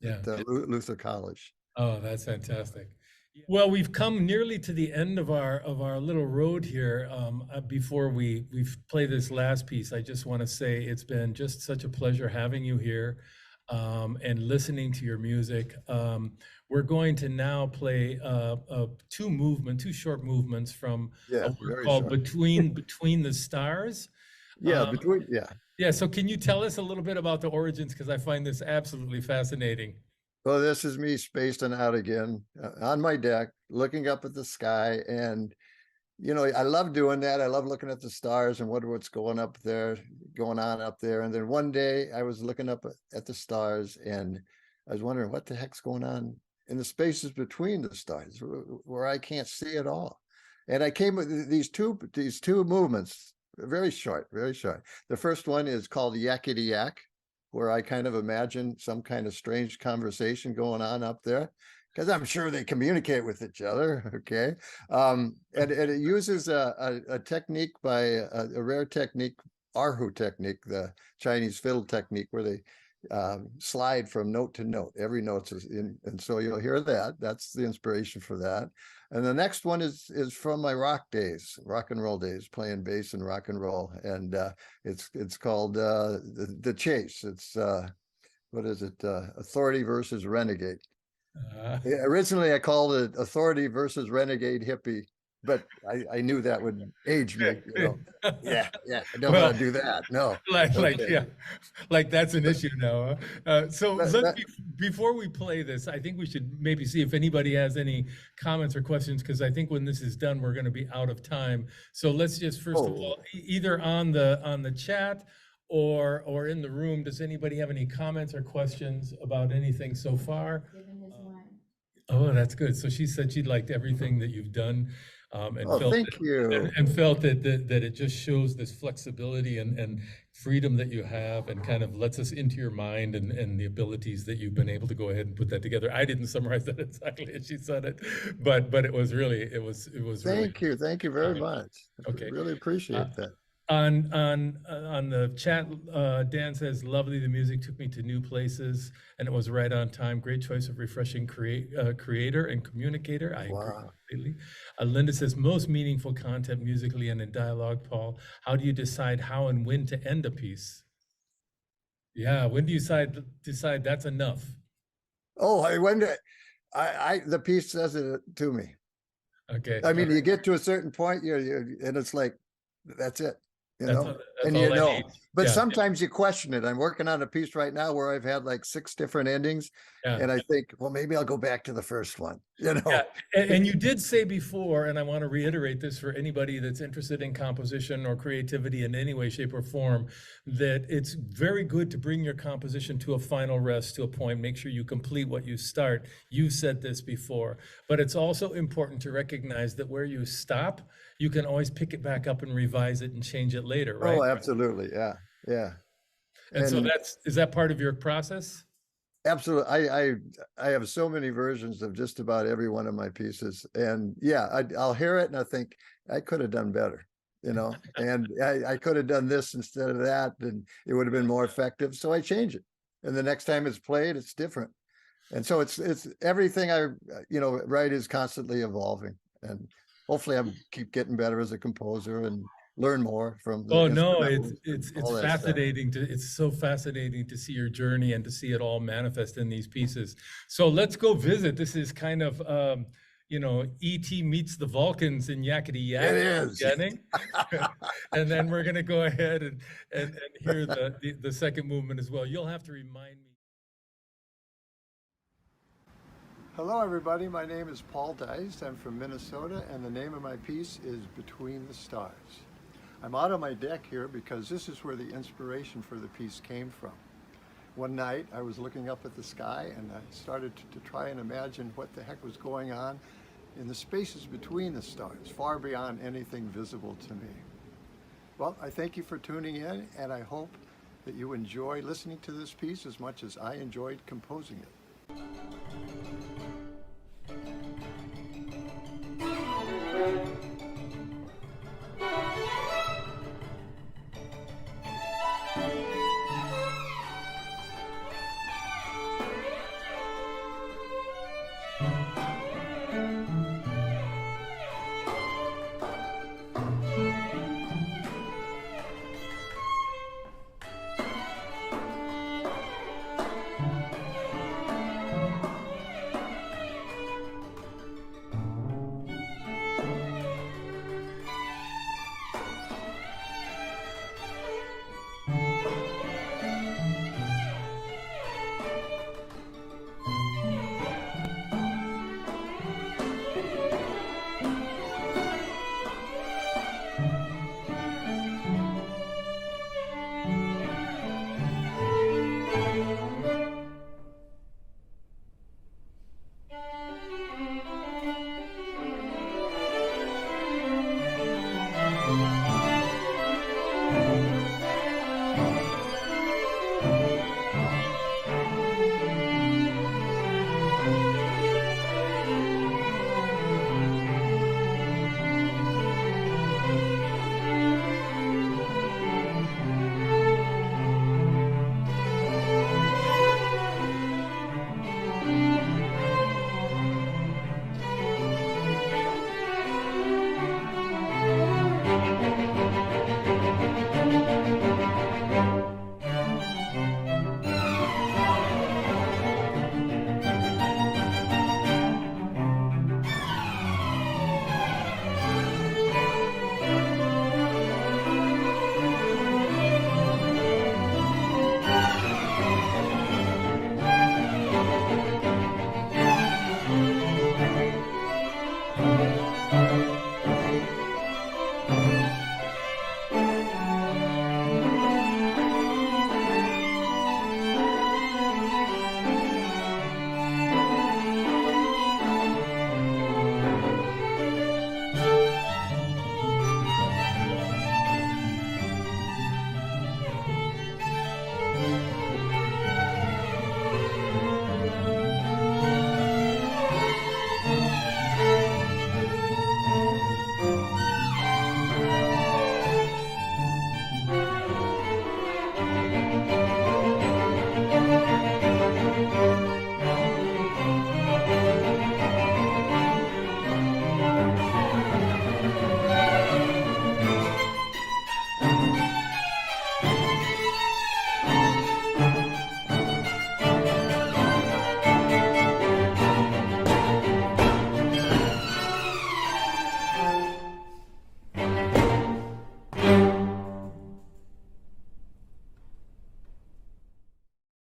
yeah. at Luther College. Oh, that's fantastic. Well, we've come nearly to the end of our little road here. Before we play this last piece, I just want to say it's been just such a pleasure having you here and listening to your music. We're going to now play two short movements from Yeah, a work very called short. Between the Stars. Yeah, Um, yeah. yeah, so can you tell us a little bit about the origins? Because I find this absolutely fascinating. Well, this is me spacing out again on my deck, looking up at the sky. And, you know, I love doing that. I love looking at the stars and wonder what's going on up there. And then one day I was looking up at the stars and I was wondering what the heck's going on in the spaces between the stars where I can't see it all. And I came with these two movements, very short, very short. The first one is called Yakety Yak, where I kind of imagine some kind of strange conversation going on up there, because I'm sure they communicate with each other. Okay. And it uses a technique by a rare technique, Erhu technique, the Chinese fiddle technique, where they slide from note to note. Every note is in, and so you'll hear that. That's the inspiration for that. And the next one is from my rock and roll days, playing bass and rock and roll, and it's called the Chase. It's what is it? Authority versus Renegade. Originally, I called it Authority versus Renegade Hippie, but I knew that would age me. You know, yeah, I don't want to do that. No, Yeah, like that's an issue now. So before we play this, I think we should maybe see if anybody has any comments or questions, because I think when this is done, we're going to be out of time. So let's just first of all, either on the chat or in the room, does anybody have any comments or questions about anything so far? Oh, that's good. So she said she liked everything that you've done, and felt thank you. and felt that it just shows this flexibility and freedom that you have, and kind of lets us into your mind and the abilities that you've been able to go ahead and put that together. I didn't summarize that exactly as she said it, but it was really Thank you very much. Okay. Really appreciate that. On the chat, Dan says, lovely, the music took me to new places and it was right on time. Great choice of refreshing creator and communicator. I agree completely. Linda says, most meaningful content musically and in dialogue. Paul, how do you decide how and when to end a piece? Yeah, when do you decide that's enough? Oh, the piece says it to me. Okay. I mean, you get to a certain point, and it's like, that's it. You know, and you know, but sometimes you question it. I'm working on a piece right now where I've had like 6 different endings, and I think, well, maybe I'll go back to the first one, you know. Yeah. And you did say before, and I want to reiterate this for anybody that's interested in composition or creativity in any way, shape, or form, that it's very good to bring your composition to a final rest, to a point. Make sure you complete what you start. You've said this before, but it's also important to recognize that where you stop, you can always pick it back up and revise it and change it later, right? Oh, absolutely. Yeah. Yeah. And so And is that part of your process? absolutely. I have so many versions of just about every one of my pieces. And yeah, I'll hear it and I think I could have done better, and I could have done this instead of that, and it would have been more effective. So I change it. And the next time it's played, it's different. And so it's everything I write is constantly evolving. And hopefully I keep getting better as a composer and learn more from the Oh no, it's instrumentals and it's all it's that stuff. fascinating it's so fascinating to see your journey and to see it all manifest in these pieces. So let's go visit. This is kind of E.T. meets the Vulcans in Yakety Yak It at the is. beginning. And then we're gonna go ahead and hear the second movement as well. You'll have to remind me. Hello, everybody. My name is Paul Dice. I'm from Minnesota, and the name of my piece is Between the Stars. I'm out on my deck here because this is where the inspiration for the piece came from. One night, I was looking up at the sky, and I started to try and imagine what the heck was going on in the spaces between the stars, far beyond anything visible to me. Well, I thank you for tuning in, and I hope that you enjoy listening to this piece as much as I enjoyed composing it.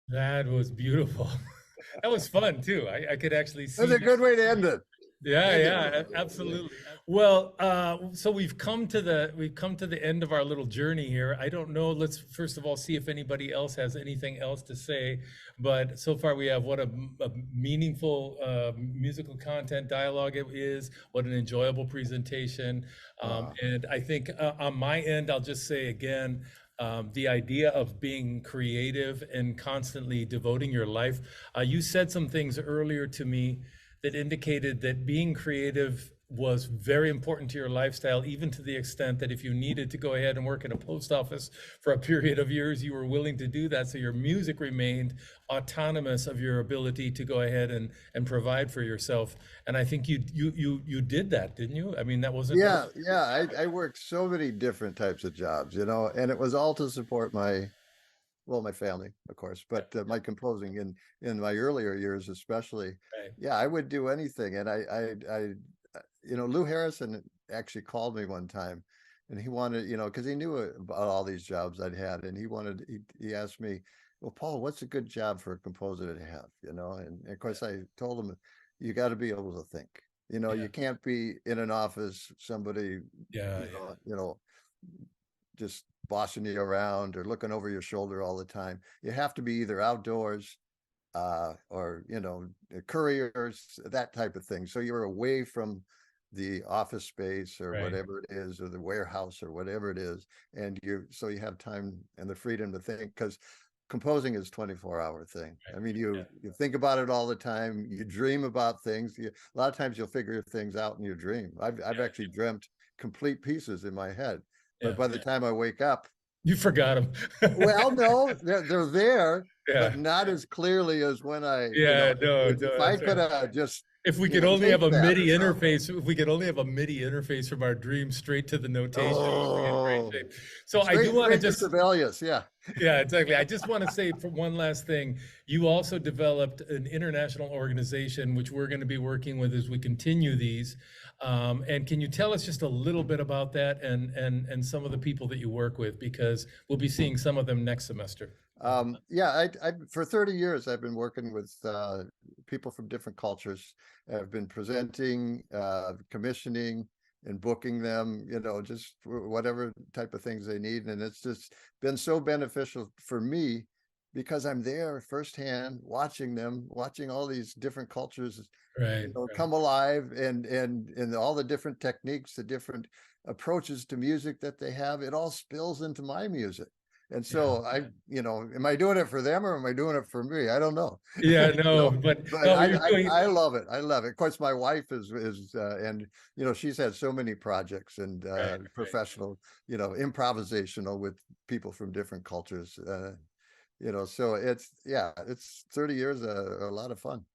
That was beautiful. That was fun too. I could actually see That's a good way to end it. Yeah, Anyway, yeah, absolutely. Well, so we've come to the end of our little journey here. I don't know. Let's first of all see if anybody else has anything else to say. But so far we have what a meaningful musical content dialogue it is. What an enjoyable presentation. uh, And I think on my end, I'll just say again. The idea of being creative and constantly devoting your life. You said some things earlier to me that indicated that being creative was very important to your lifestyle, even to the extent that if you needed to go ahead and work in a post office for a period of years, you were willing to do that. So your music remained autonomous of your ability to go ahead and provide for yourself. And I think you did that, didn't you? I mean, that wasn't. yeah. I worked so many different types of jobs, and it was all to support my family, of course, but my composing in my earlier years, especially. Right. Yeah, I would do anything, and Lou Harrison actually called me one time, and he wanted, because he knew about all these jobs I'd had, and he asked me, well, Paul, what's a good job for a composer to have, and of course I told him, you got to be able to think, Yeah. you can't be in an office, somebody, Yeah. just bossing you around or looking over your shoulder all the time. You have to be either outdoors, or couriers, that type of thing. So you're away from the office space or Right. whatever it is, or the warehouse or whatever it is, and you have time and the freedom to think, because composing is 24-hour thing. I mean, you think about it all the time. You dream about things. A lot of times you'll figure things out in your dream. I've actually dreamt complete pieces in my head, but by the time I wake up, You forgot them. well, no, they're there, Yeah. but not as clearly as when Yeah, no, if I that's could right. have just, If we could only take have a that MIDI or something. interface, if we could only have a MIDI interface from our dreams straight to the notation, we'd be in great Oh, shape. So I do want to straight to just, Sibelius, yeah. yeah, exactly. I just want to say for one last thing, you also developed an international organization, which we're going to be working with as we continue these. And can you tell us just a little bit about that and some of the people that you work with, because we'll be seeing some of them next semester. Yeah, I for 30 years I've been working with people from different cultures. I've been presenting, commissioning, and booking them, just whatever type of things they need. And it's just been so beneficial for me, because I'm there firsthand, watching all these different cultures, Right, right. come alive, and all the different techniques, the different approaches to music that they have. It all spills into my music. And Yeah. so am I doing it for them or am I doing it for me? I don't know. Yeah, You no, know, but but no, you're doing. I love it. I love it. Of course, my wife is and she's had so many projects and Right, right. professional, improvisational with people from different cultures. So it's 30 years, a lot of fun.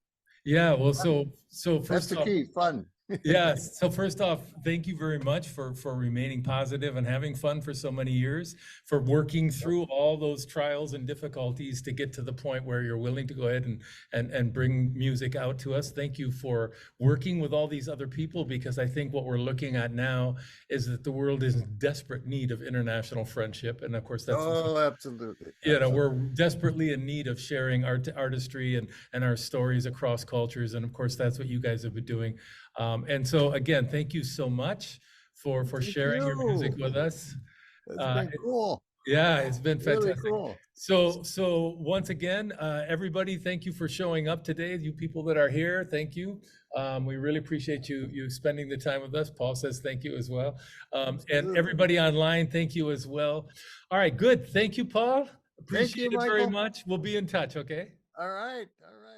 Yeah, well, Fun. so That's first the off, key, fun. yes. So first off, thank you very much for remaining positive and having fun for so many years, for working through all those trials and difficulties to get to the point where you're willing to go ahead and bring music out to us. Thank you for working with all these other people, because I think what we're looking at now is that the world is in desperate need of international friendship. And of course, that's Oh, absolutely. we're desperately in need of sharing artistry and our stories across cultures. And of course, that's what you guys have been doing. And so again, thank you so much for Thank sharing your music you. with us. It's Uh, been cool. yeah, it's been Really fantastic. cool. So once again, everybody, thank you for showing up today. You people that are here, thank you. We really appreciate you spending the time with us. Paul says thank you as well. And Absolutely. everybody online, thank you as well. All right, good. Thank you, Paul. Thank you, Appreciate it very Michael. much. We'll be in touch, okay? All right. All right.